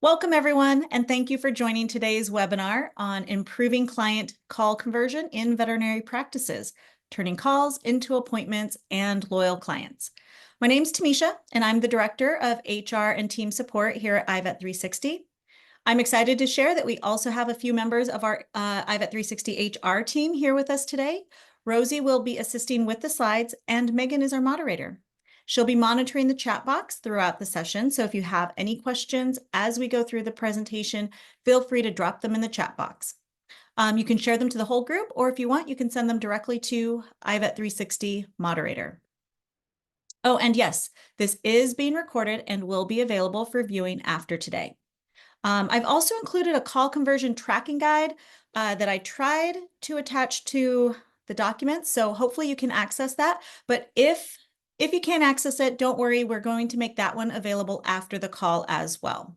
Welcome, everyone, and thank you for joining today's webinar on improving client call conversion in veterinary practices, turning calls into appointments and loyal clients. My name's Tamisha, and I'm the Director of HR and Team Support here at iVet360. I'm excited to share that we also have a few members of our iVet360 HR team here with us today. Rosie will be assisting with the slides, and Megan is our moderator. She'll be monitoring the chat box throughout the session, so if you have any questions as we go through the presentation, feel free to drop them in the chat box. You can share them to the whole group, or if you want, you can send them directly to iVet360 moderator. Oh, and yes, this is being recorded and will be available for viewing after today. I've also included a call conversion tracking guide that I tried to attach to the documents, so hopefully you can access that. But if you can't access it, don't worry, we're going to make that one available after the call as well.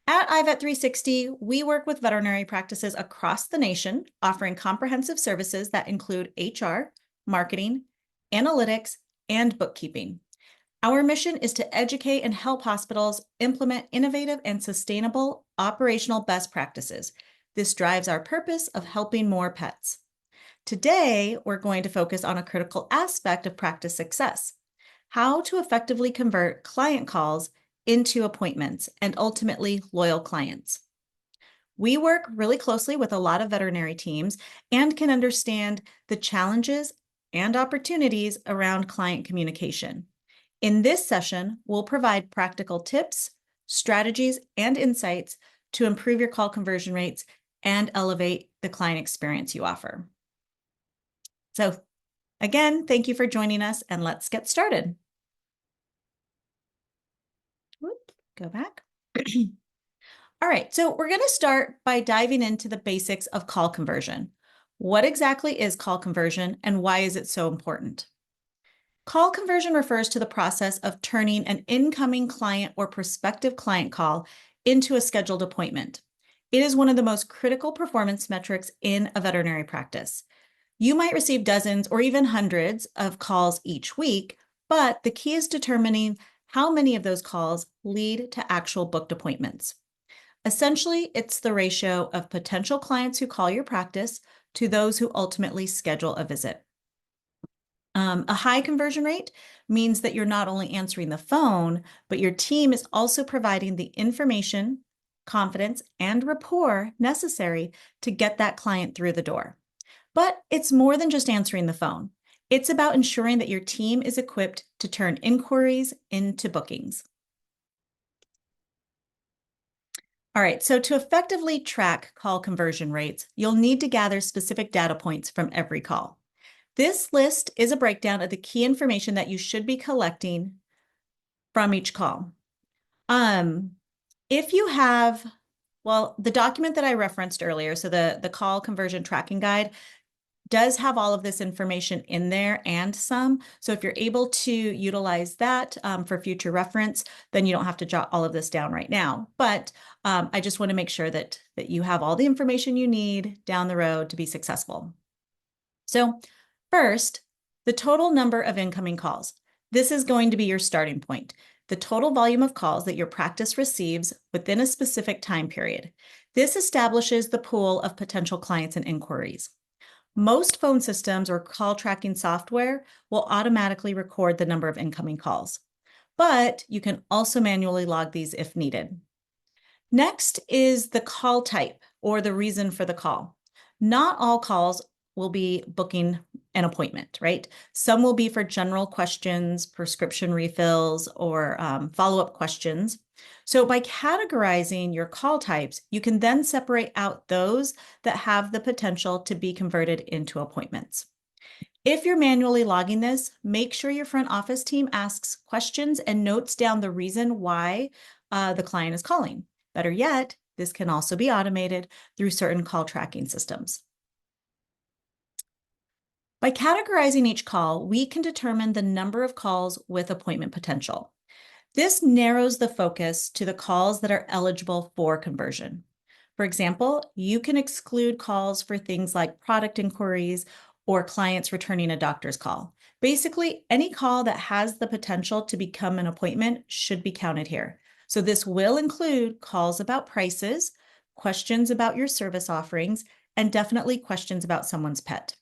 At iVet360, we work with veterinary practices across the nation, offering comprehensive services that include HR, marketing, analytics, and bookkeeping. Our mission is to educate and help hospitals implement innovative and sustainable operational best practices. This drives our purpose of helping more pets. Today, we're going to focus on a critical aspect of practice success: how to effectively convert client calls into appointments and ultimately loyal clients. We work really closely with a lot of veterinary teams and can understand the challenges and opportunities around client communication. In this session, we'll provide practical tips, strategies, and insights to improve your call conversion rates and elevate the client experience you offer. So again, thank you for joining us, and let's get started. Go back. All right, so we're going to start by diving into the basics of call conversion. What exactly is call conversion, and why is it so important? Call conversion refers to the process of turning an incoming client or prospective client call into a scheduled appointment. It is one of the most critical performance metrics in a veterinary practice. You might receive dozens or even hundreds of calls each week, but the key is determining how many of those calls lead to actual booked appointments. Essentially, it's the ratio of potential clients who call your practice to those who ultimately schedule a visit. A high conversion rate means that you're not only answering the phone, but your team is also providing the information, confidence, and rapport necessary to get that client through the door. But it's more than just answering the phone. It's about ensuring that your team is equipped to turn inquiries into bookings. All right, so to effectively track call conversion rates, you'll need to gather specific data points from every call. This list is a breakdown of the key information that you should be collecting from each call. If you have, well, the document that I referenced earlier, so the call conversion tracking guide, does have all of this information in there and some. So if you're able to utilize that for future reference, then you don't have to jot all of this down right now. But I just want to make sure that you have all the information you need down the road to be successful. So first, the total number of incoming calls. This is going to be your starting point. The total volume of calls that your practice receives within a specific time period. This establishes the pool of potential clients and inquiries. Most phone systems or call tracking software will automatically record the number of incoming calls, but you can also manually log these if needed. Next is the call type or the reason for the call. Not all calls will be booking an appointment, right? Some will be for general questions, prescription refills, or follow-up questions. So by categorizing your call types, you can then separate out those that have the potential to be converted into appointments. If you're manually logging this, make sure your front office team asks questions and notes down the reason why the client is calling. Better yet, this can also be automated through certain call tracking systems. By categorizing each call, we can determine the number of calls with appointment potential. This narrows the focus to the calls that are eligible for conversion. For example, you can exclude calls for things like product inquiries or clients returning a doctor's call. Basically, any call that has the potential to become an appointment should be counted here. So this will include calls about prices, questions about your service offerings, and definitely questions about someone's pet.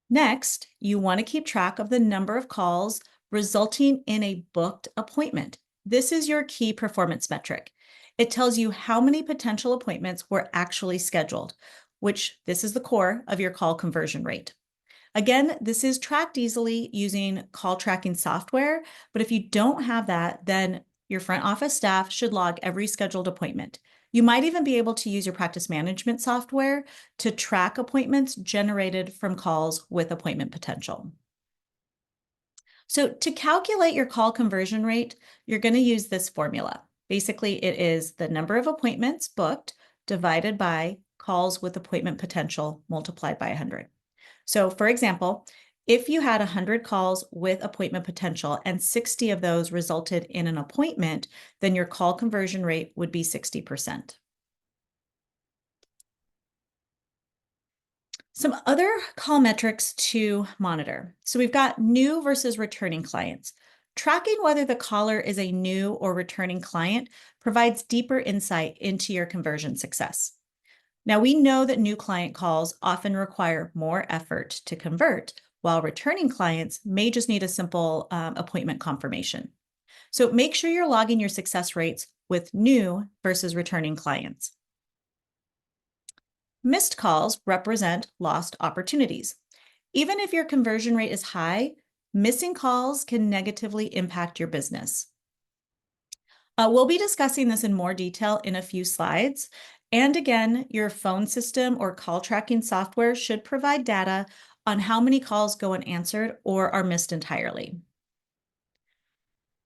Next, you want to keep track of the number of calls resulting in a booked appointment. This is your key performance metric. It tells you how many potential appointments were actually scheduled, which this is the core of your call conversion rate. Again, this is tracked easily using call tracking software, but if you don't have that, then your front office staff should log every scheduled appointment. You might even be able to use your practice management software to track appointments generated from calls with appointment potential. So to calculate your call conversion rate, you're going to use this formula. Basically, it is the number of appointments booked divided by calls with appointment potential multiplied by 100. So for example, if you had 100 calls with appointment potential and 60 of those resulted in an appointment, then your call conversion rate would be 60%. Some other call metrics to monitor. So we've got new versus returning clients. Tracking whether the caller is a new or returning client provides deeper insight into your conversion success. Now, we know that new client calls often require more effort to convert, while returning clients may just need a simple appointment confirmation. So make sure you're logging your success rates with new versus returning clients. Missed calls represent lost opportunities. Even if your conversion rate is high, missing calls can negatively impact your business. We'll be discussing this in more detail in a few slides. And again, your phone system or call tracking software should provide data on how many calls go unanswered or are missed entirely.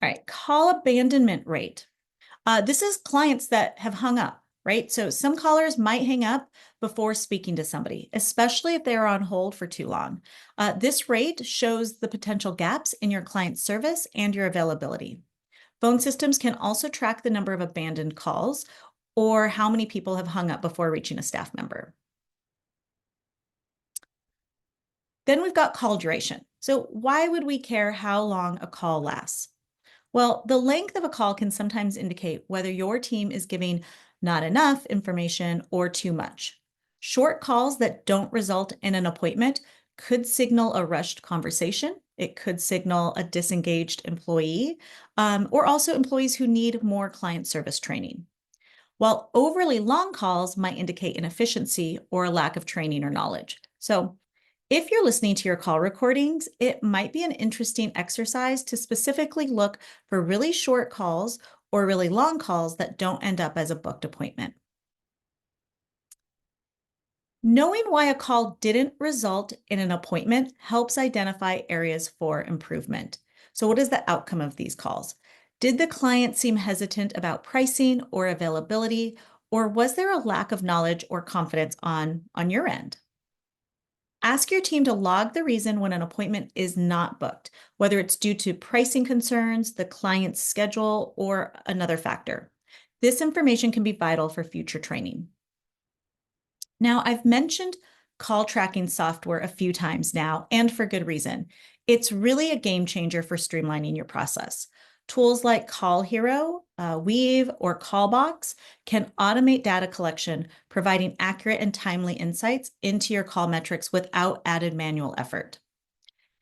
All right, call abandonment rate. This is clients that have hung up, right? So some callers might hang up before speaking to somebody, especially if they are on hold for too long. This rate shows the potential gaps in your client service and your availability. Phone systems can also track the number of abandoned calls or how many people have hung up before reaching a staff member. Then we've got call duration. So why would we care how long a call lasts? Well, the length of a call can sometimes indicate whether your team is giving not enough information or too much. Short calls that don't result in an appointment could signal a rushed conversation. It could signal a disengaged employee, or also employees who need more client service training. While overly long calls might indicate inefficiency or a lack of training or knowledge. So if you're listening to your call recordings, it might be an interesting exercise to specifically look for really short calls or really long calls that don't end up as a booked appointment. Knowing why a call didn't result in an appointment helps identify areas for improvement. So what is the outcome of these calls? Did the client seem hesitant about pricing or availability, or was there a lack of knowledge or confidence on your end? Ask your team to log the reason when an appointment is not booked, whether it's due to pricing concerns, the client's schedule, or another factor. This information can be vital for future training. Now, I've mentioned call tracking software a few times now, and for good reason. It's really a game changer for streamlining your process. Tools like Call Hero, Weave, or Callbox can automate data collection, providing accurate and timely insights into your call metrics without added manual effort.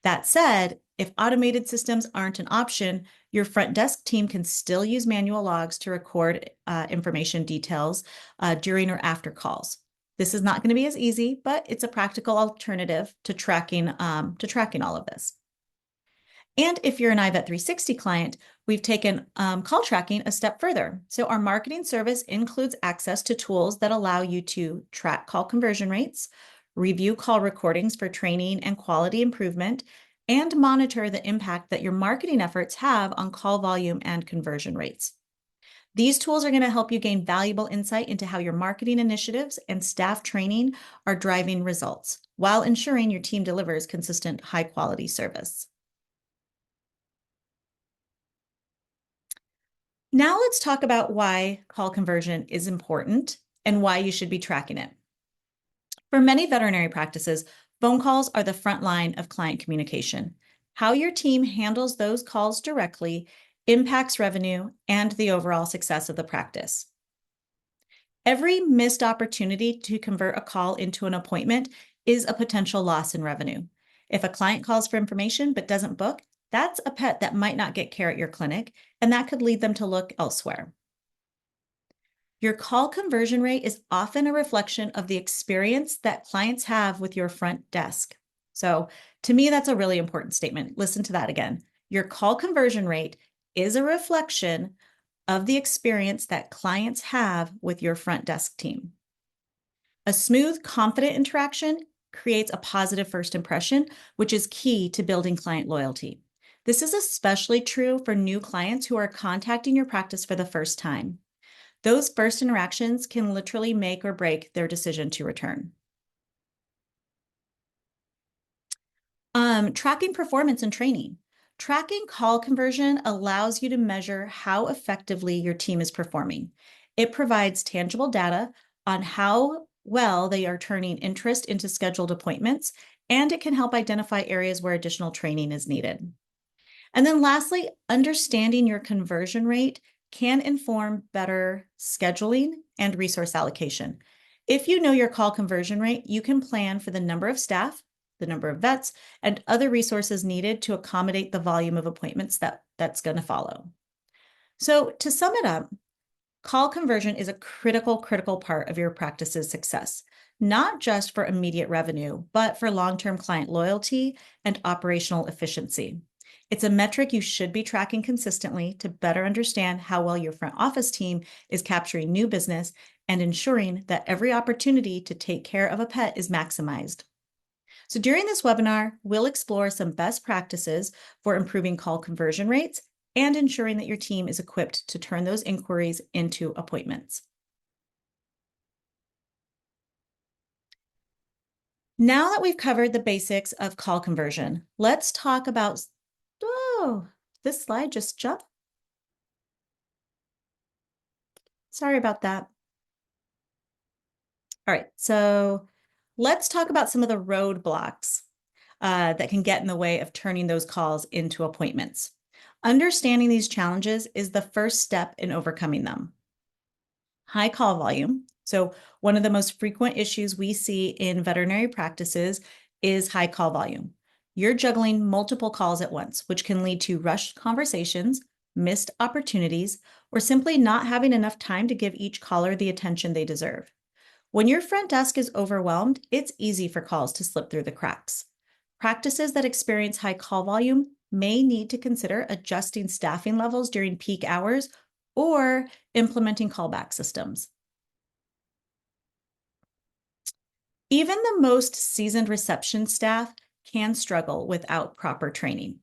That said, if automated systems aren't an option, your front desk team can still use manual logs to record information details during or after calls. This is not going to be as easy, but it's a practical alternative to tracking all of this. And if you're an iVet360 client, we've taken call tracking a step further. So our marketing service includes access to tools that allow you to track call conversion rates, review call recordings for training and quality improvement, and monitor the impact that your marketing efforts have on call volume and conversion rates. These tools are going to help you gain valuable insight into how your marketing initiatives and staff training are driving results while ensuring your team delivers consistent, high-quality service. Now let's talk about why call conversion is important and why you should be tracking it. For many veterinary practices, phone calls are the front line of client communication. How your team handles those calls directly impacts revenue, and the overall success of the practice. Every missed opportunity to convert a call into an appointment is a potential loss in revenue. If a client calls for information but doesn't book, that's a pet that might not get care at your clinic, and that could lead them to look elsewhere. Your call conversion rate is often a reflection of the experience that clients have with your front desk. So, to me, that's a really important statement. Listen to that again. Your call conversion rate is a reflection of the experience that clients have with your front desk team. A smooth, confident interaction creates a positive first impression, which is key to building client loyalty. This is especially true for new clients who are contacting your practice for the first time. Those first interactions can literally make or break their decision to return. Tracking performance and training. Tracking call conversion allows you to measure how effectively your team is performing. It provides tangible data on how well they are turning interest into scheduled appointments, and it can help identify areas where additional training is needed. And then lastly, understanding your conversion rate can inform better scheduling and resource allocation. If you know your call conversion rate, you can plan for the number of staff, the number of vets, and other resources needed to accommodate the volume of appointments that's going to follow. So to sum it up, call conversion is a critical part of your practice's success, not just for immediate revenue, but for long-term client loyalty and operational efficiency. It's a metric you should be tracking consistently to better understand how well your front office team is capturing new business and ensuring that every opportunity to take care of a pet is maximized. So during this webinar, we'll explore some best practices for improving call conversion rates and ensuring that your team is equipped to turn those inquiries into appointments. Now that we've covered the basics of call conversion, let's talk about, this slide just jumped. Sorry about that. All right, so let's talk about some of the roadblocks that can get in the way of turning those calls into appointments. Understanding these challenges is the first step in overcoming them. High call volume. So one of the most frequent issues we see in veterinary practices is high call volume. You're juggling multiple calls at once, which can lead to rushed conversations, missed opportunities, or simply not having enough time to give each caller the attention they deserve. When your front desk is overwhelmed, it's easy for calls to slip through the cracks. Practices that experience high call volume may need to consider adjusting staffing levels during peak hours or implementing callback systems. Even the most seasoned reception staff can struggle without proper training.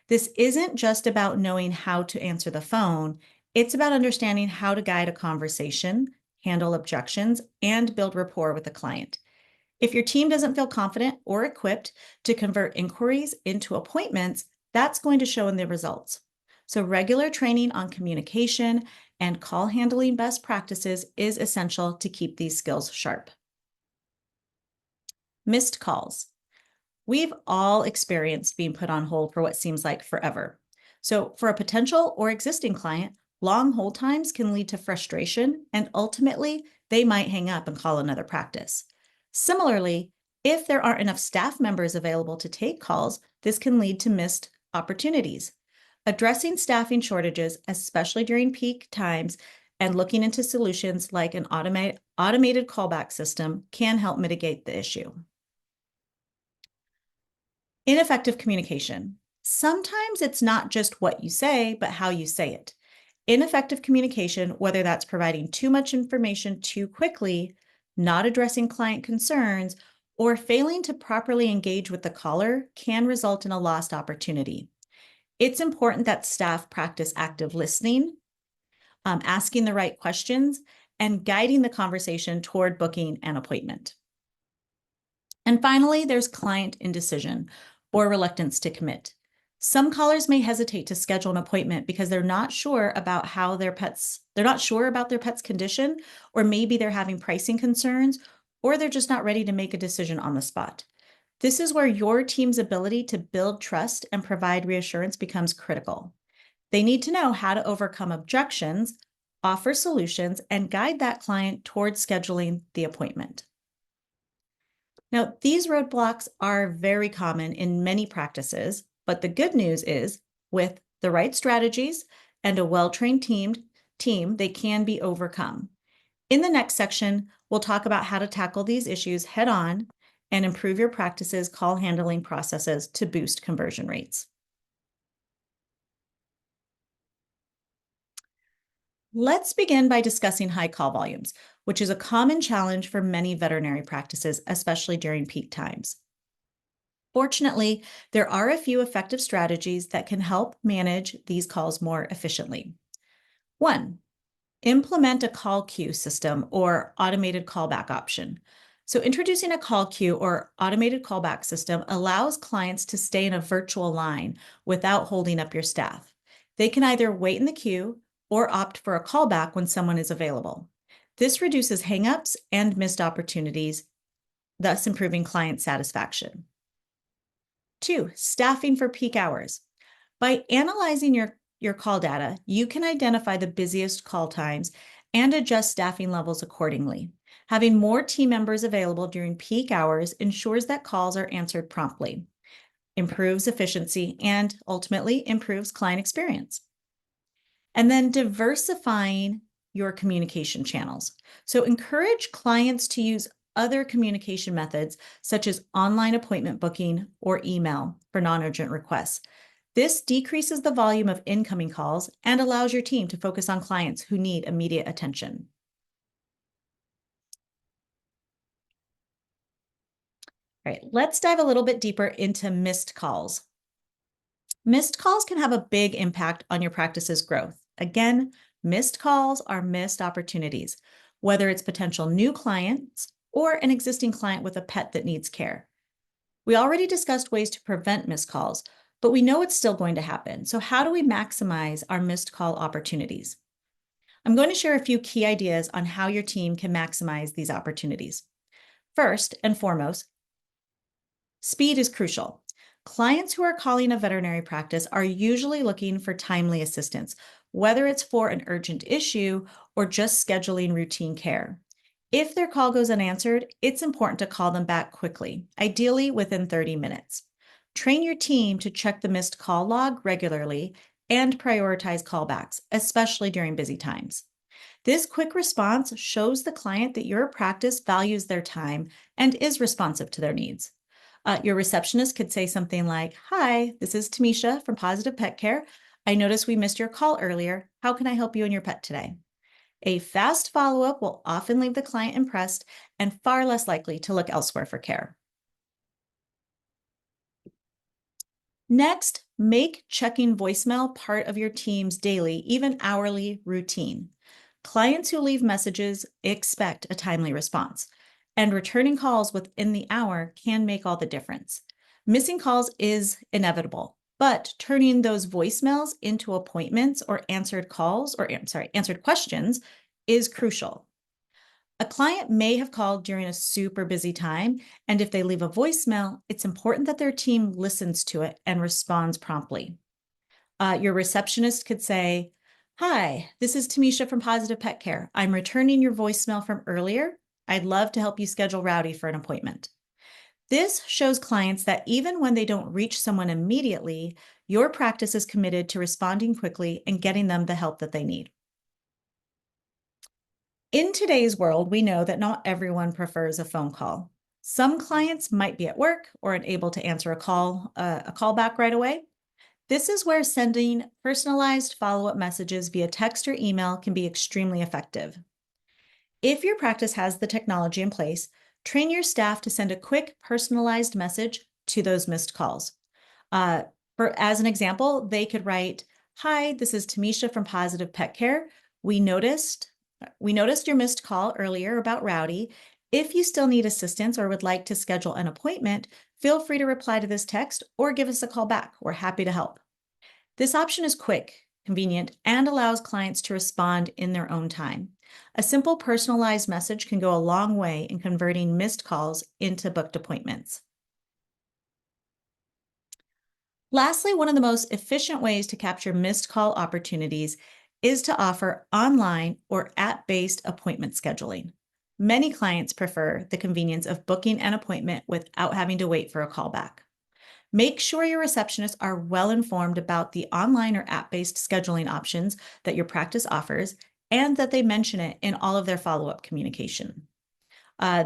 This isn't just about knowing how to answer the phone, it's about understanding how to guide a conversation, handle objections, and build rapport with the client. If your team doesn't feel confident or equipped to convert inquiries into appointments, that's going to show in the results. So regular training on communication and call handling best practices is essential to keep these skills sharp. Missed calls. We've all experienced being put on hold for what seems like forever. So for a potential or existing client, long hold times can lead to frustration, and ultimately, they might hang up and call another practice. Similarly, if there aren't enough staff members available to take calls, this can lead to missed opportunities. Addressing staffing shortages, especially during peak times, and looking into solutions like an automated callback system can help mitigate the issue. Ineffective communication. Sometimes it's not just what you say, but how you say it. Ineffective communication, whether that's providing too much information too quickly, not addressing client concerns, or failing to properly engage with the caller, can result in a lost opportunity. It's important that staff practice active listening, asking the right questions, and guiding the conversation toward booking an appointment. And finally, there's client indecision or reluctance to commit. Some callers may hesitate to schedule an appointment because they're not sure about their pet's condition, or maybe they're having pricing concerns, or they're just not ready to make a decision on the spot. This is where your team's ability to build trust and provide reassurance becomes critical. They need to know how to overcome objections, offer solutions, and guide that client towards scheduling the appointment. Now, these roadblocks are very common in many practices, but the good news is with the right strategies and a well-trained team, they can be overcome. In the next section, we'll talk about how to tackle these issues head on and improve your practice's call handling processes to boost conversion rates. Let's begin by discussing high call volumes, which is a common challenge for many veterinary practices, especially during peak times. Fortunately, there are a few effective strategies that can help manage these calls more efficiently. 1, implement a call queue system or automated callback option. So introducing a call queue or automated callback system allows clients to stay in a virtual line without holding up your staff. They can either wait in the queue or opt for a callback when someone is available. This reduces hangups and missed opportunities, thus improving client satisfaction. 2, staffing for peak hours. By analyzing your call data, you can identify the busiest call times and adjust staffing levels accordingly. Having more team members available during peak hours ensures that calls are answered promptly, improves efficiency, and ultimately improves client experience. And then diversifying your communication channels. So encourage clients to use other communication methods, such as online appointment booking or email for non-urgent requests. This decreases the volume of incoming calls and allows your team to focus on clients who need immediate attention. All right, let's dive a little bit deeper into missed calls. Missed calls can have a big impact on your practice's growth. Again, missed calls are missed opportunities, whether it's potential new clients or an existing client with a pet that needs care. We already discussed ways to prevent missed calls, but we know it's still going to happen. So how do we maximize our missed call opportunities? I'm going to share a few key ideas on how your team can maximize these opportunities. First and foremost, speed is crucial. Clients who are calling a veterinary practice are usually looking for timely assistance, whether it's for an urgent issue or just scheduling routine care. If their call goes unanswered, it's important to call them back quickly, ideally within 30 minutes. Train your team to check the missed call log regularly and prioritize callbacks, especially during busy times. This quick response shows the client that your practice values their time and is responsive to their needs. Your receptionist could say something like, "Hi, this is Tamisha from Positive Pet Care. I noticed we missed your call earlier. How can I help you and your pet today?" A fast follow-up will often leave the client impressed and far less likely to look elsewhere for care. Next, make checking voicemail part of your team's daily, even hourly routine. Clients who leave messages expect a timely response, and returning calls within the hour can make all the difference. Missing calls is inevitable, but turning those voicemails into appointments or answered calls, or answered questions is crucial. A client may have called during a super busy time, and if they leave a voicemail, it's important that their team listens to it and responds promptly. Your receptionist could say, "Hi, this is Tamisha from Positive Pet Care. I'm returning your voicemail from earlier. I'd love to help you schedule Rowdy for an appointment." This shows clients that even when they don't reach someone immediately, your practice is committed to responding quickly and getting them the help that they need. In today's world, we know that not everyone prefers a phone call. Some clients might be at work or unable to answer a call back right away. This is where sending personalized follow-up messages via text or email can be extremely effective. If your practice has the technology in place, train your staff to send a quick personalized message to those missed calls. Uh, as an example, they could write, "Hi, this is Tamisha from Positive Pet Care. We noticed your missed call earlier about Rowdy. If you still need assistance or would like to schedule an appointment, feel free to reply to this text or give us a call back. We're happy to help." This option is quick, convenient, and allows clients to respond in their own time. A simple personalized message can go a long way in converting missed calls into booked appointments. Lastly, one of the most efficient ways to capture missed call opportunities is to offer online or app-based appointment scheduling. Many clients prefer the convenience of booking an appointment without having to wait for a callback. Make sure your receptionists are well informed about the online or app-based scheduling options that your practice offers and that they mention it in all of their follow-up communication.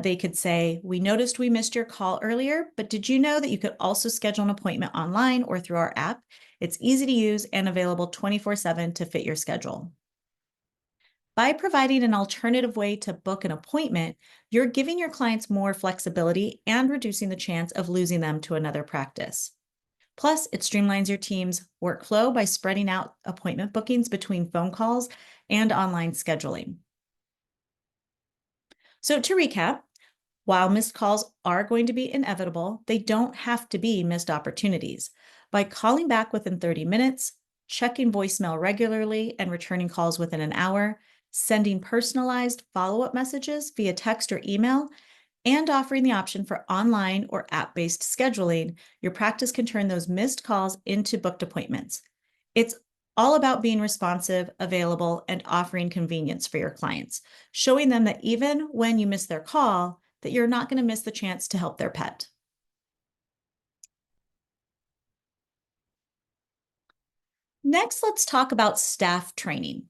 They could say, "We noticed we missed your call earlier, but did you know that you could also schedule an appointment online or through our app? It's easy to use and available 24/7 to fit your schedule." By providing an alternative way to book an appointment, you're giving your clients more flexibility and reducing the chance of losing them to another practice. Plus, it streamlines your team's workflow by spreading out appointment bookings between phone calls and online scheduling. So, to recap, while missed calls are going to be inevitable, they don't have to be missed opportunities. By calling back within 30 minutes, checking voicemail regularly and returning calls within an hour, sending personalized follow up messages via text or email, and offering the option for online or app based scheduling, your practice can turn those missed calls into booked appointments. It's all about being responsive, available, and offering convenience for your clients, showing them that even when you miss their call, that you're not going to miss the chance to help their pet. Next, let's talk about staff training.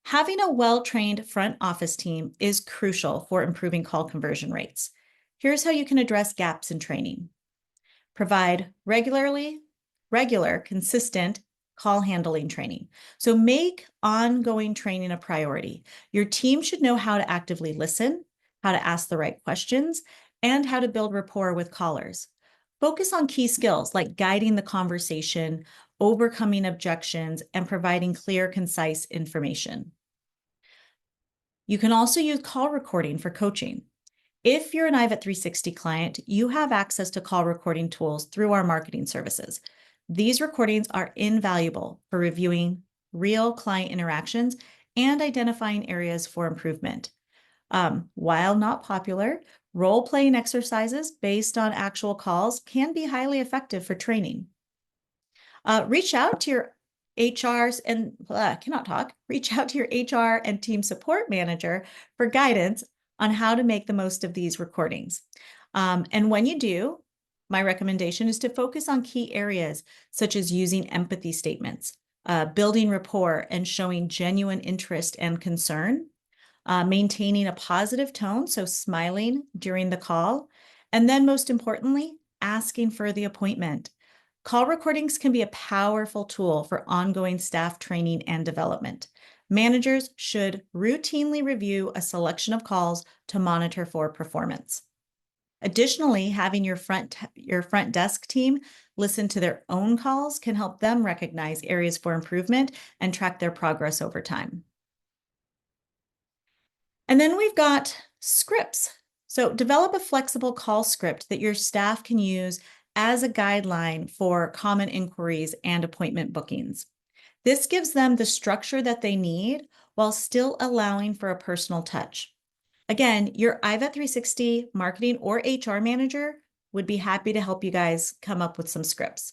Having a well-trained front office team is crucial for improving call conversion rates. Here's how you can address gaps in training. Provide regular, consistent call handling training. So make ongoing training a priority. Your team should know how to actively listen, how to ask the right questions, and how to build rapport with callers. Focus on key skills like guiding the conversation, overcoming objections, and providing clear, concise information. You can also use call recording for coaching. If you're an iVet360 client, you have access to call recording tools through our marketing services. These recordings are invaluable for reviewing real client interactions and identifying areas for improvement. While not popular, role-playing exercises based on actual calls can be highly effective for training. Reach out to your HRs and cannot talk. Reach out to your HR and team support manager for guidance on how to make the most of these recordings. And when you do, my recommendation is to focus on key areas such as using empathy statements, building rapport, and showing genuine interest and concern, maintaining a positive tone, so smiling during the call, and then most importantly, asking for the appointment. Call recordings can be a powerful tool for ongoing staff training and development. Managers should routinely review a selection of calls to monitor for performance. Additionally, having your front desk team listen to their own calls can help them recognize areas for improvement and track their progress over time. And then we've got scripts. So develop a flexible call script that your staff can use as a guideline for common inquiries and appointment bookings. This gives them the structure that they need while still allowing for a personal touch. Again, your iVet360 marketing or HR manager would be happy to help you guys come up with some scripts.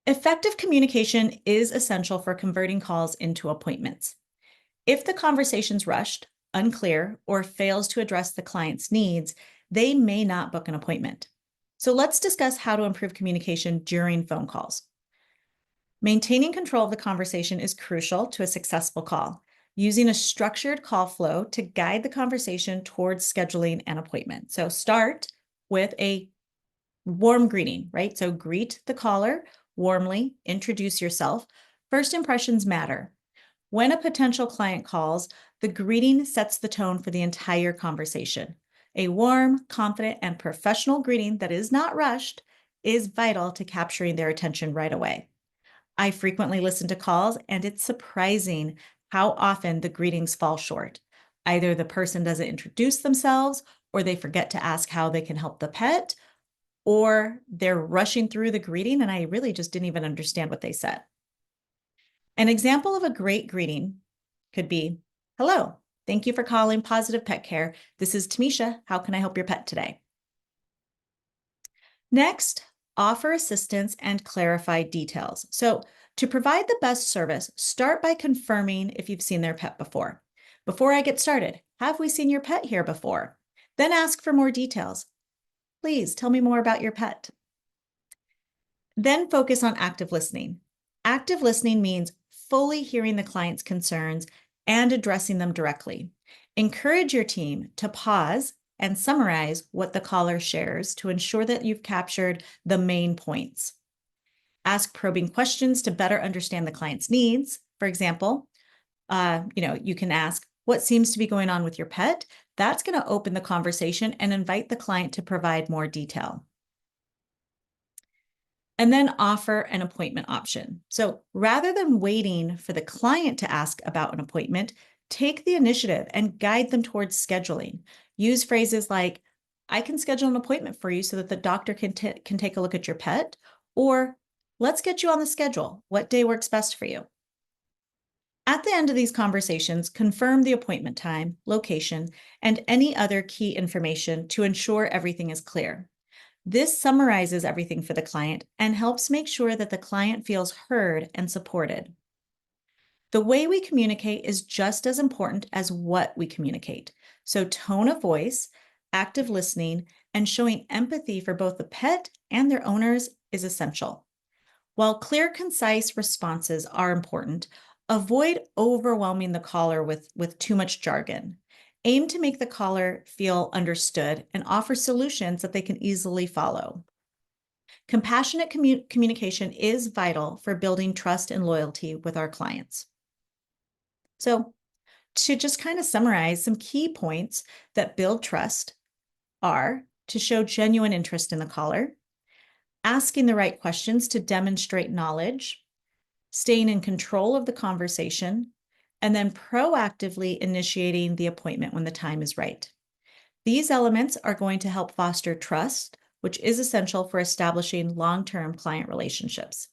Effective communication is essential for converting calls into appointments. If the conversation's rushed, unclear, or fails to address the client's needs, they may not book an appointment. So let's discuss how to improve communication during phone calls. Maintaining control of the conversation is crucial to a successful call. Using a structured call flow to guide the conversation towards scheduling an appointment. So start with a warm greeting, right? So greet the caller warmly, introduce yourself. First impressions matter. When a potential client calls, the greeting sets the tone for the entire conversation. A warm, confident, and professional greeting that is not rushed is vital to capturing their attention right away. I frequently listen to calls, and it's surprising how often the greetings fall short. Either the person doesn't introduce themselves, or they forget to ask how they can help the pet, or they're rushing through the greeting, and I really just didn't even understand what they said. An example of a great greeting could be, "Hello, thank you for calling Positive Pet Care. This is Tamisha. How can I help your pet today?" Next, offer assistance and clarify details. So, to provide the best service, start by confirming if you've seen their pet before. Before I get started, have we seen your pet here before? Then ask for more details. Please tell me more about your pet. Then focus on active listening. Active listening means fully hearing the client's concerns and addressing them directly. Encourage your team to pause and summarize what the caller shares to ensure that you've captured the main points. Ask probing questions to better understand the client's needs. For example, you can ask, what seems to be going on with your pet? That's going to open the conversation and invite the client to provide more detail. And then offer an appointment option. So rather than waiting for the client to ask about an appointment, take the initiative and guide them towards scheduling. Use phrases like, I can schedule an appointment for you so that the doctor can take a look at your pet, or let's get you on the schedule. What day works best for you? At the end of these conversations, confirm the appointment time, location, and any other key information to ensure everything is clear. This summarizes everything for the client and helps make sure that the client feels heard and supported. The way we communicate is just as important as what we communicate. So tone of voice, active listening, and showing empathy for both the pet and their owners is essential. While clear, concise responses are important, avoid overwhelming the caller with too much jargon. Aim to make the caller feel understood and offer solutions that they can easily follow. Compassionate communication is vital for building trust and loyalty with our clients. So, to just kind of summarize, some key points that build trust are to show genuine interest in the caller, asking the right questions to demonstrate knowledge, staying in control of the conversation, and then proactively initiating the appointment when the time is right. These elements are going to help foster trust, which is essential for establishing long-term client relationships.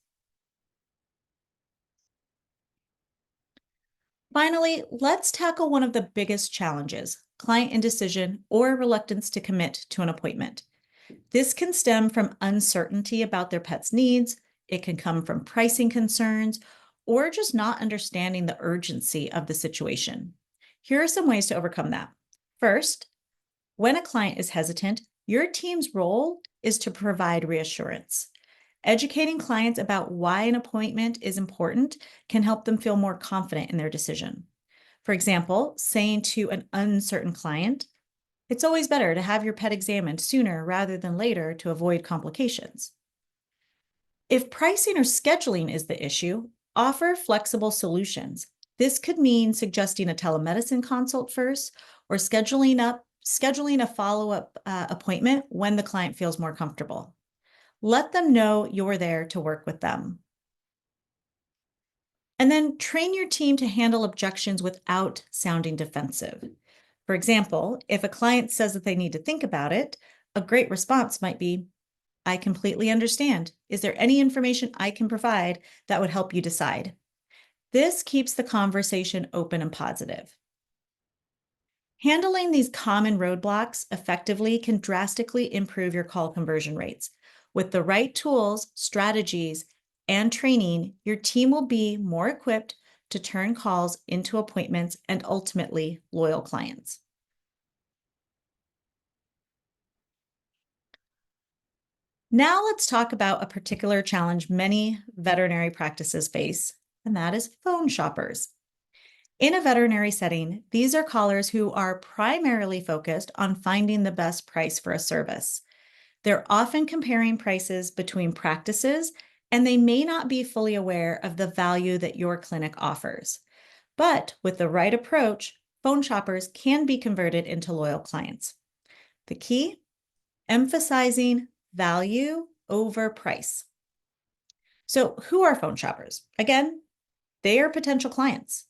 Finally, let's tackle one of the biggest challenges, client indecision or reluctance to commit to an appointment. This can stem from uncertainty about their pet's needs. It can come from pricing concerns or just not understanding the urgency of the situation. Here are some ways to overcome that. First, when a client is hesitant, your team's role is to provide reassurance. Educating clients about why an appointment is important can help them feel more confident in their decision. For example, saying to an uncertain client, it's always better to have your pet examined sooner rather than later to avoid complications. If pricing or scheduling is the issue, offer flexible solutions. This could mean suggesting a telemedicine consult first or scheduling a follow-up appointment when the client feels more comfortable. Let them know you're there to work with them. And then train your team to handle objections without sounding defensive. For example, if a client says that they need to think about it, a great response might be, I completely understand. Is there any information I can provide that would help you decide? This keeps the conversation open and positive. Handling these common roadblocks effectively can drastically improve your call conversion rates. With the right tools, strategies, and training, your team will be more equipped to turn calls into appointments and ultimately loyal clients. Now let's talk about a particular challenge many veterinary practices face, and that is phone shoppers. In a veterinary setting, these are callers who are primarily focused on finding the best price for a service. They're often comparing prices between practices, and they may not be fully aware of the value that your clinic offers. But with the right approach, phone shoppers can be converted into loyal clients. The key? Emphasizing value over price. So, who are phone shoppers? Again, they are potential clients.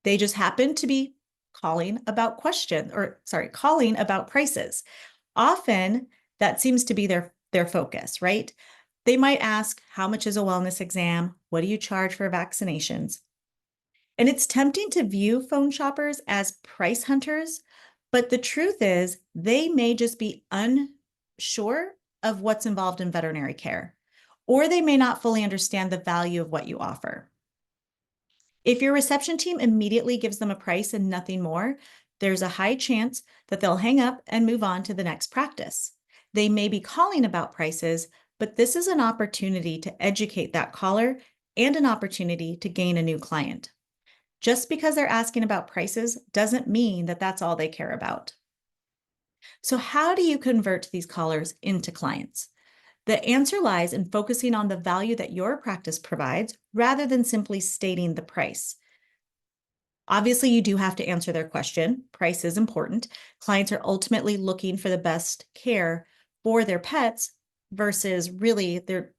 They just happen to be calling about calling about prices. Often that seems to be their focus, right? They might ask, how much is a wellness exam? What do you charge for vaccinations? And it's tempting to view phone shoppers as price hunters, but the truth is they may just be unsure of what's involved in veterinary care, or they may not fully understand the value of what you offer. If your reception team immediately gives them a price and nothing more, there's a high chance that they'll hang up and move on to the next practice. They may be calling about prices, but this is an opportunity to educate that caller and an opportunity to gain a new client. Just because they're asking about prices doesn't mean that that's all they care about. So how do you convert these callers into clients? The answer lies in focusing on the value that your practice provides rather than simply stating the price. Obviously, you do have to answer their question. Price is important. Clients are ultimately looking for the best care for their pets versus really they're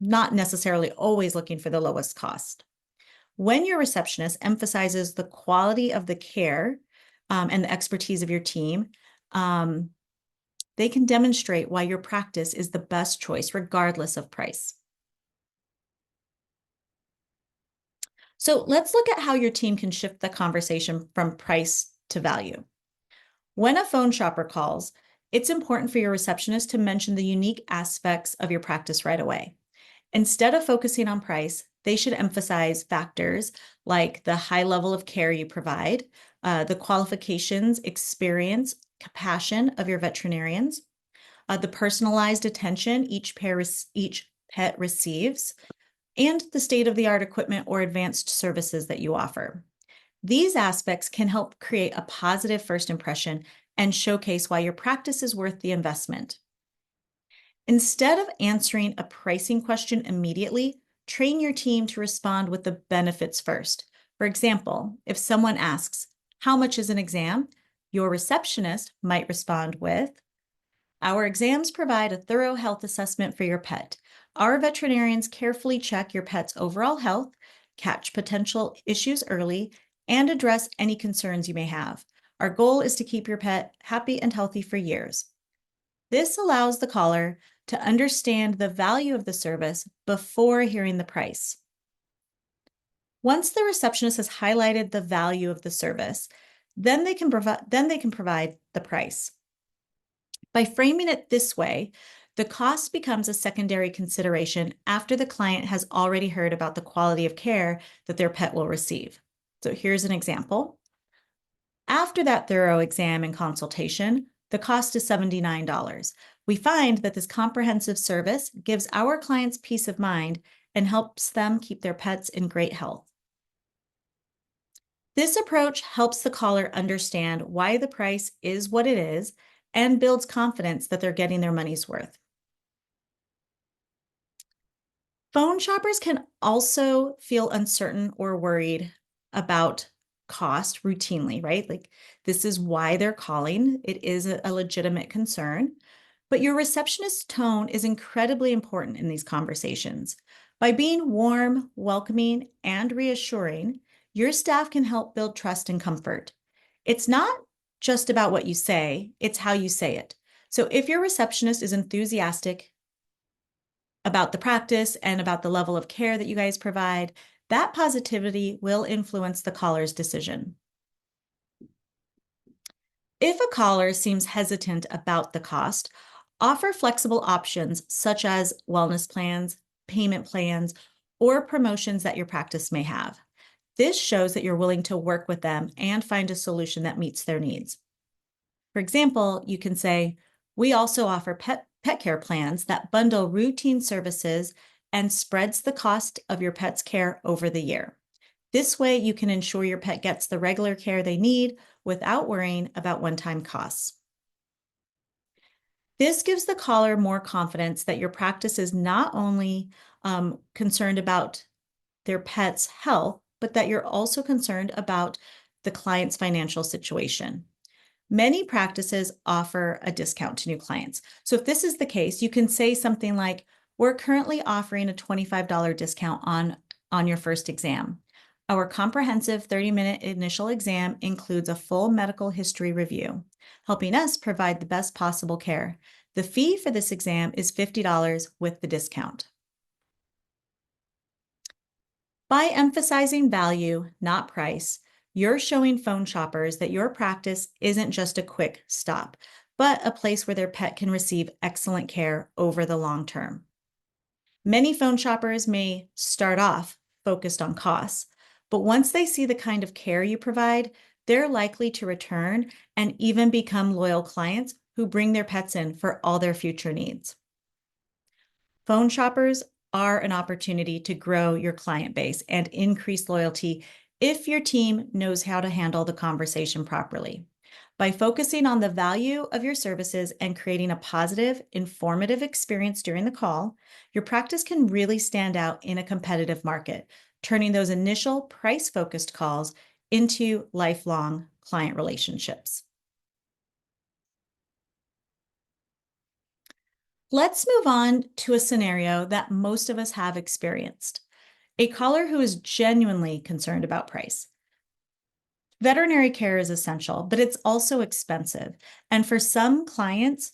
not necessarily always looking for the lowest cost. When your receptionist emphasizes the quality of the care and the expertise of your team, they can demonstrate why your practice is the best choice, regardless of price. So let's look at how your team can shift the conversation from price to value. When a phone shopper calls, it's important for your receptionist to mention the unique aspects of your practice right away. Instead of focusing on price, they should emphasize factors like the high level of care you provide, the qualifications, experience, compassion of your veterinarians, the personalized attention each pet receives, and the state-of-the-art equipment or advanced services that you offer. These aspects can help create a positive first impression and showcase why your practice is worth the investment. Instead of answering a pricing question immediately, train your team to respond with the benefits first. For example, if someone asks, "How much is an exam?" your receptionist might respond with, "Our exams provide a thorough health assessment for your pet. Our veterinarians carefully check your pet's overall health, catch potential issues early, and address any concerns you may have. Our goal is to keep your pet happy and healthy for years." This allows the caller to understand the value of the service before hearing the price. Once the receptionist has highlighted the value of the service, then they can provide the price. By framing it this way, the cost becomes a secondary consideration after the client has already heard about the quality of care that their pet will receive. So here's an example. After that thorough exam and consultation, the cost is $79. We find that this comprehensive service gives our clients peace of mind and helps them keep their pets in great health. This approach helps the caller understand why the price is what it is and builds confidence that they're getting their money's worth. Phone shoppers can also feel uncertain or worried about cost routinely, right? Like this is why they're calling. It is a legitimate concern. But your receptionist's tone is incredibly important in these conversations. By being warm, welcoming, and reassuring, your staff can help build trust and comfort. It's not just about what you say, it's how you say it. So if your receptionist is enthusiastic about the practice and about the level of care that you guys provide, that positivity will influence the caller's decision. If a caller seems hesitant about the cost, offer flexible options such as wellness plans, payment plans, or promotions that your practice may have. This shows that you're willing to work with them and find a solution that meets their needs. For example, you can say, "We also offer pet care plans that bundle routine services and spreads the cost of your pet's care over the year. This way, you can ensure your pet gets the regular care they need without worrying about one-time costs." This gives the caller more confidence that your practice is not only concerned about their pet's health, but that you're also concerned about the client's financial situation. Many practices offer a discount to new clients. So if this is the case, you can say something like, "We're currently offering a $25 discount on your first exam. Our comprehensive 30-minute initial exam includes a full medical history review, helping us provide the best possible care. The fee for this exam is $50 with the discount." By emphasizing value, not price, you're showing phone shoppers that your practice isn't just a quick stop, but a place where their pet can receive excellent care over the long term. Many phone shoppers may start off focused on costs, but once they see the kind of care you provide, they're likely to return and even become loyal clients who bring their pets in for all their future needs. Phone shoppers are an opportunity to grow your client base and increase loyalty if your team knows how to handle the conversation properly. By focusing on the value of your services and creating a positive, informative experience during the call, your practice can really stand out in a competitive market, turning those initial price-focused calls into lifelong client relationships. Let's move on to a scenario that most of us have experienced: a caller who is genuinely concerned about price. Veterinary care is essential, but it's also expensive. And for some clients,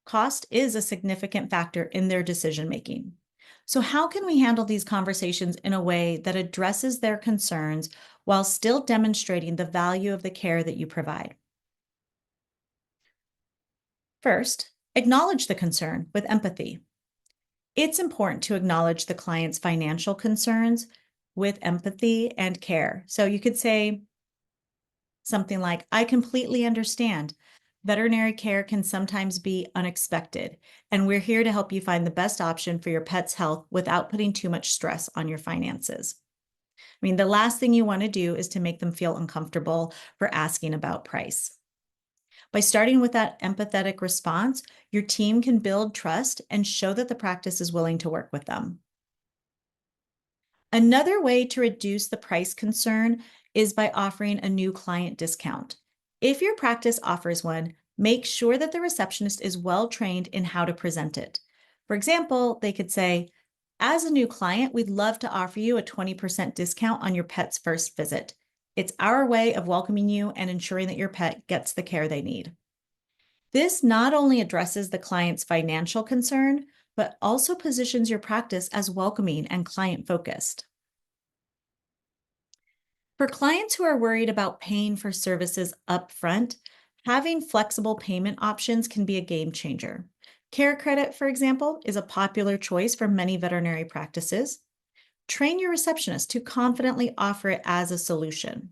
cost is a significant factor in their decision-making. So how can we handle these conversations in a way that addresses their concerns while still demonstrating the value of the care that you provide? First, acknowledge the concern with empathy. It's important to acknowledge the client's financial concerns with empathy and care. So you could say something like, I completely understand. Veterinary care can sometimes be unexpected, and we're here to help you find the best option for your pet's health without putting too much stress on your finances. I mean, the last thing you want to do is to make them feel uncomfortable for asking about price. By starting with that empathetic response, your team can build trust and show that the practice is willing to work with them. Another way to reduce the price concern is by offering a new client discount. If your practice offers one, make sure that the receptionist is well trained in how to present it. For example, they could say, as a new client, we'd love to offer you a 20% discount on your pet's first visit. It's our way of welcoming you and ensuring that your pet gets the care they need. This not only addresses the client's financial concern, but also positions your practice as welcoming and client-focused. For clients who are worried about paying for services upfront, having flexible payment options can be a game changer. Care credit, for example, is a popular choice for many veterinary practices. Train your receptionist to confidently offer it as a solution.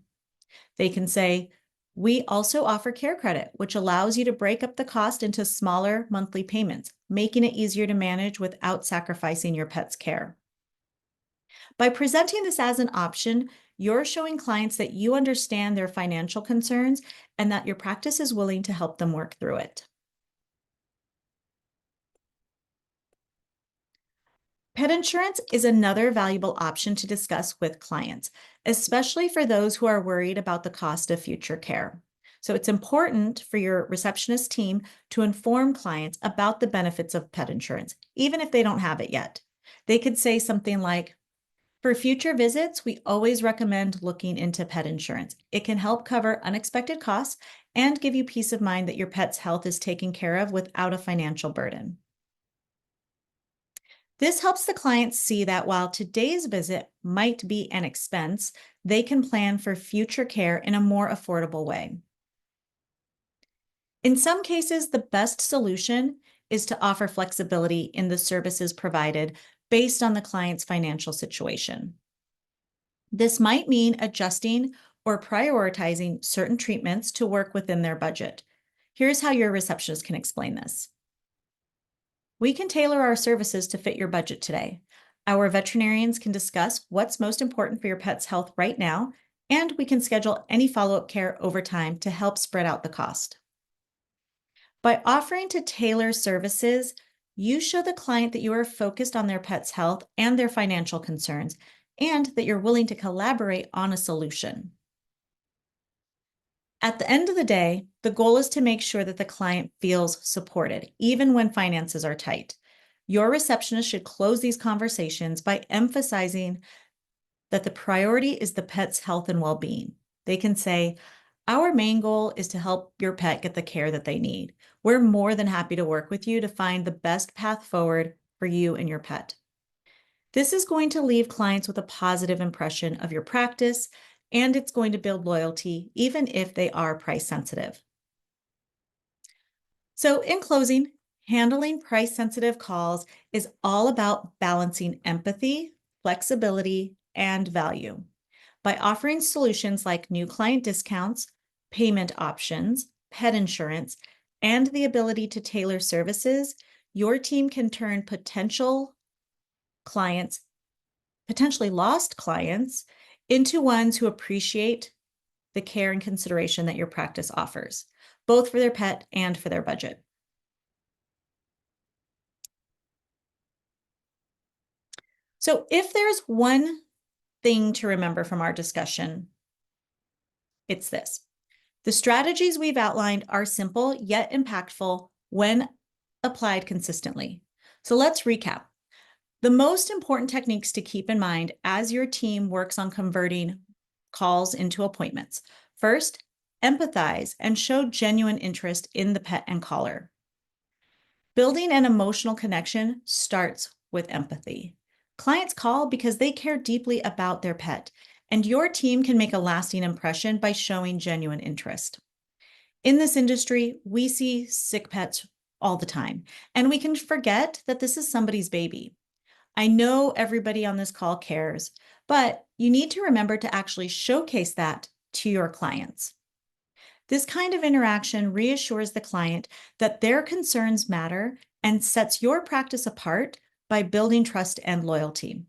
They can say, we also offer care credit, which allows you to break up the cost into smaller monthly payments, making it easier to manage without sacrificing your pet's care. By presenting this as an option, you're showing clients that you understand their financial concerns and that your practice is willing to help them work through it. Pet insurance is another valuable option to discuss with clients, especially for those who are worried about the cost of future care. So it's important for your receptionist team to inform clients about the benefits of pet insurance, even if they don't have it yet. They could say something like, for future visits, we always recommend looking into pet insurance. It can help cover unexpected costs and give you peace of mind that your pet's health is taken care of without a financial burden. This helps the clients see that while today's visit might be an expense, they can plan for future care in a more affordable way. In some cases, the best solution is to offer flexibility in the services provided based on the client's financial situation. This might mean adjusting or prioritizing certain treatments to work within their budget. Here's how your receptionist can explain this. We can tailor our services to fit your budget today. Our veterinarians can discuss what's most important for your pet's health right now, and we can schedule any follow-up care over time to help spread out the cost. By offering to tailor services, you show the client that you are focused on their pet's health and their financial concerns, and that you're willing to collaborate on a solution. At the end of the day, the goal is to make sure that the client feels supported, even when finances are tight. Your receptionist should close these conversations by emphasizing that the priority is the pet's health and well-being. They can say, our main goal is to help your pet get the care that they need. We're more than happy to work with you to find the best path forward for you and your pet. This is going to leave clients with a positive impression of your practice, and it's going to build loyalty, even if they are price sensitive. So in closing, handling price-sensitive calls is all about balancing empathy, flexibility, and value. By offering solutions like new client discounts, payment options, pet insurance, and the ability to tailor services, your team can turn potentially lost clients, into ones who appreciate the care and consideration that your practice offers, both for their pet and for their budget. So if there's one thing to remember from our discussion, it's this. The strategies we've outlined are simple yet impactful when applied consistently. So let's recap. The most important techniques to keep in mind as your team works on converting calls into appointments. First, empathize and show genuine interest in the pet and caller. Building an emotional connection starts with empathy. Clients call because they care deeply about their pet, and your team can make a lasting impression by showing genuine interest. In this industry, we see sick pets all the time, and we can forget that this is somebody's baby. I know everybody on this call cares, but you need to remember to actually showcase that to your clients. This kind of interaction reassures the client that their concerns matter and sets your practice apart by building trust and loyalty.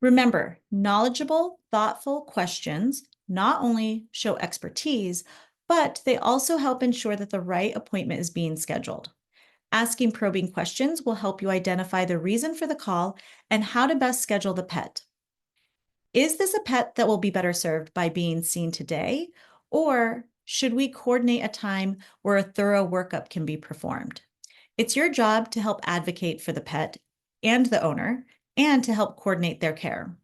Remember, knowledgeable, thoughtful questions not only show expertise, but they also help ensure that the right appointment is being scheduled. Asking probing questions will help you identify the reason for the call and how to best schedule the pet. Is this a pet that will be better served by being seen today, or should we coordinate a time where a thorough workup can be performed? It's your job to help advocate for the pet and the owner and to help coordinate their care.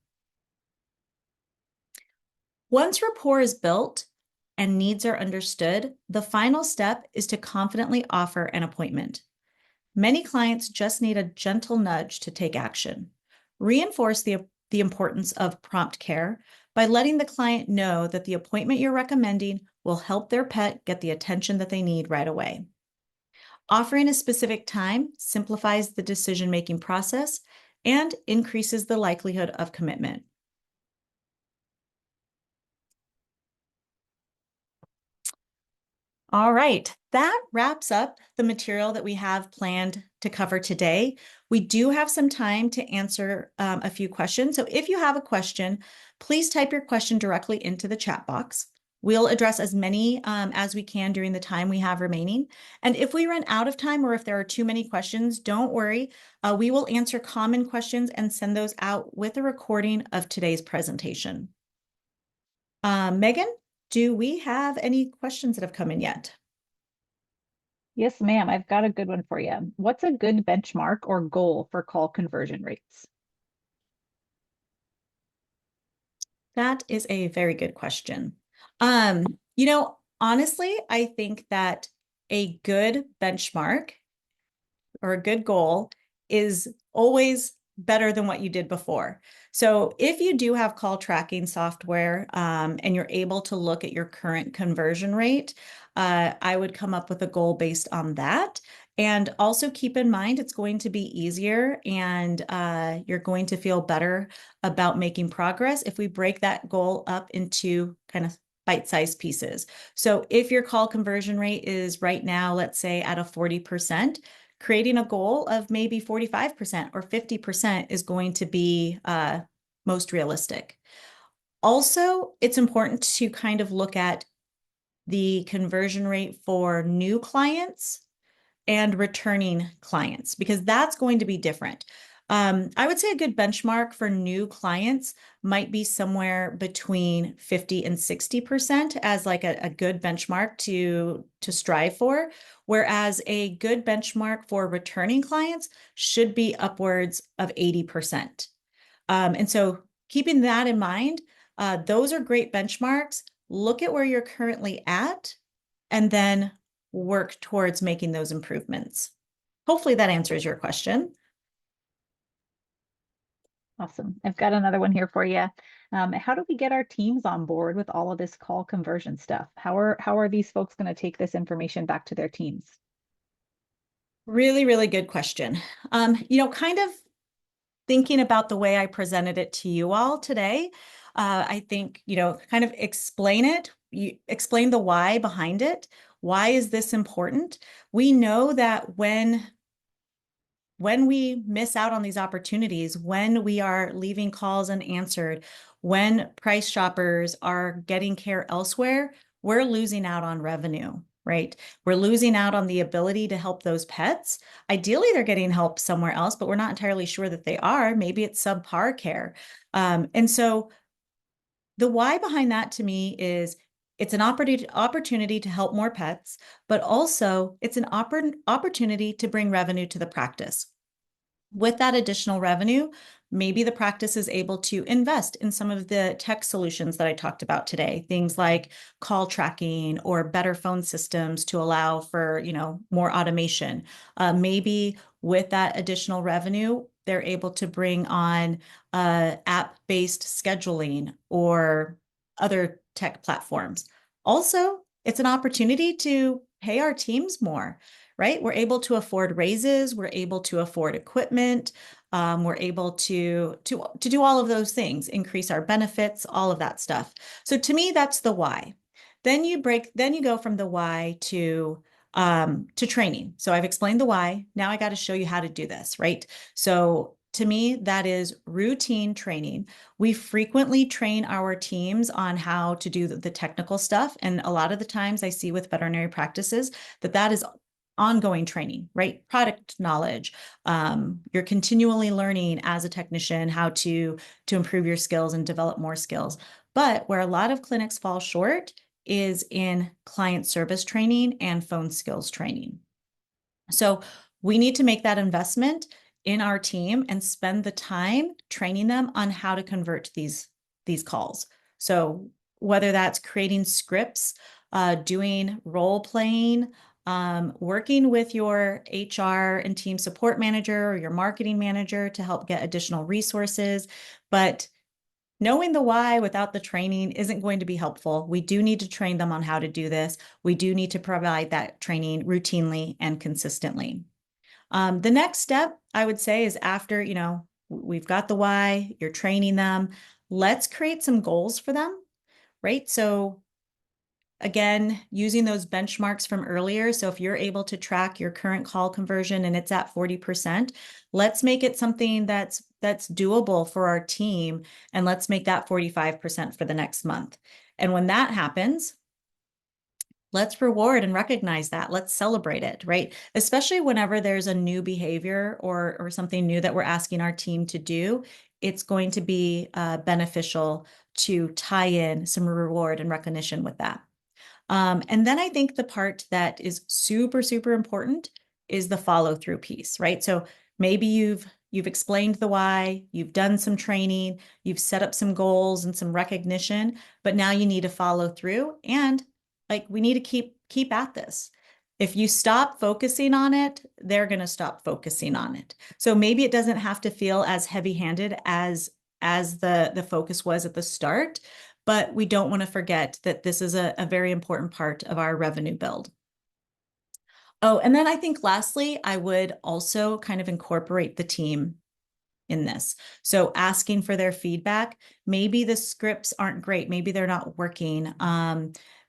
Once rapport is built and needs are understood, the final step is to confidently offer an appointment. Many clients just need a gentle nudge to take action. Reinforce the importance of prompt care by letting the client know that the appointment you're recommending will help their pet get the attention that they need right away. Offering a specific time simplifies the decision-making process and increases the likelihood of commitment. All right, that wraps up the material that we have planned to cover today. We do have some time to answer a few questions. So if you have a question, please type your question directly into the chat box. We'll address as many as we can during the time we have remaining. And if we run out of time or if there are too many questions, don't worry. We will answer common questions and send those out with a recording of today's presentation. Megan, do we have any questions that have come in yet? Yes, ma'am. I've got a good one for you. What's a good benchmark or goal for call conversion rates? That is a very good question. Honestly, I think that a good benchmark or a good goal is always better than what you did before. So if you do have call tracking software and you're able to look at your current conversion rate, I would come up with a goal based on that. And also keep in mind, it's going to be easier and you're going to feel better about making progress if we break that goal up into kind of bite-sized pieces. So if your call conversion rate is right now, let's say at a 40%, creating a goal of maybe 45% or 50% is going to be most realistic. Also, it's important to kind of look at the conversion rate for new clients and returning clients, because that's going to be different. I would say a good benchmark for new clients might be somewhere between 50 and 60% as like a good benchmark to strive for, whereas a good benchmark for returning clients should be upwards of 80%. And so keeping that in mind, those are great benchmarks. Look at where you're currently at and then work towards making those improvements. Hopefully that answers your question. Awesome. I've got another one here for you. How do we get our teams on board with all of this call conversion stuff? How are these folks going to take this information back to their teams? Really, really good question. Kind of thinking about the way I presented it to you all today, I think, kind of explain it. You explain the why behind it. Why is this important? We know that when we miss out on these opportunities, when we are leaving calls unanswered, when price shoppers are getting care elsewhere, we're losing out on revenue, right? We're losing out on the ability to help those pets. Ideally, they're getting help somewhere else, but we're not entirely sure that they are. Maybe it's subpar care. And so the why behind that to me is it's an opportunity to help more pets, but also it's an opportunity to bring revenue to the practice. With that additional revenue, maybe the practice is able to invest in some of the tech solutions that I talked about today, things like call tracking or better phone systems to allow for, more automation. Maybe with that additional revenue, they're able to bring on app-based scheduling or other tech platforms. Also, it's an opportunity to pay our teams more, right? We're able to afford raises, we're able to afford equipment, we're able to do all of those things, increase our benefits, all of that stuff. So to me, that's the why. Then you go from the why to training. So I've explained the why. Now I got to show you how to do this, right? So to me, that is routine training. We frequently train our teams on how to do the technical stuff. And a lot of the times I see with veterinary practices that is ongoing training, right? Product knowledge. You're continually learning as a technician how to improve your skills and develop more skills. But where a lot of clinics fall short is in client service training and phone skills training. So we need to make that investment in our team and spend the time training them on how to convert these calls. So whether that's creating scripts, doing role playing, working with your HR and team support manager or your marketing manager to help get additional resources. But knowing the why without the training isn't going to be helpful. We do need to train them on how to do this. We do need to provide that training routinely and consistently. The next step, I would say, is after, we've got the why, you're training them, let's create some goals for them, right? So again, using those benchmarks from earlier. So if you're able to track your current call conversion and it's at 40%, let's make it something that's doable for our team. And let's make that 45% for the next month. And when that happens, let's reward and recognize that. Let's celebrate it, right? Especially whenever there's a new behavior or something new that we're asking our team to do, it's going to be beneficial to tie in some reward and recognition with that. And then I think the part that is super, super important is the follow through piece, right? So maybe you've explained the why, you've done some training, you've set up some goals and some recognition, but now you need to follow through. And like we need to keep at this. If you stop focusing on it, they're going to stop focusing on it. So maybe it doesn't have to feel as heavy-handed as the focus was at the start, but we don't want to forget that this is a very important part of our revenue build. Oh, and then I think lastly, I would also kind of incorporate the team in this. So asking for their feedback. Maybe the scripts aren't great. Maybe they're not working.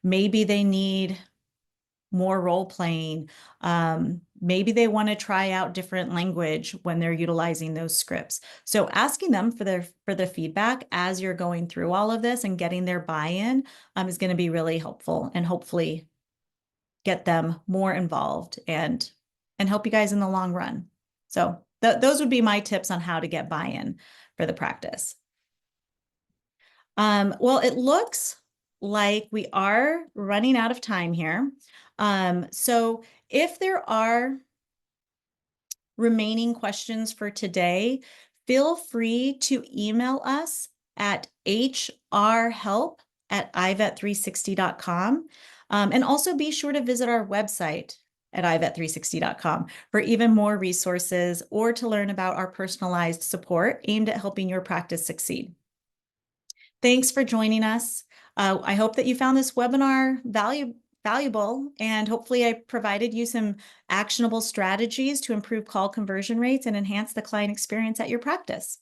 Maybe they need more role playing. Maybe they want to try out different language when they're utilizing those scripts. So asking them for their feedback as you're going through all of this and getting their buy-in is going to be really helpful and hopefully get them more involved and help you guys in the long run. So those would be my tips on how to get buy-in for the practice. Well, it looks like we are running out of time here. So if there are remaining questions for today, feel free to email us at hrhelp@ivet360.com. And also be sure to visit our website at ivet360.com for even more resources or to learn about our personalized support aimed at helping your practice succeed. Thanks for joining us. I hope that you found this webinar valuable, and hopefully I provided you some actionable strategies to improve call conversion rates and enhance the client experience at your practice.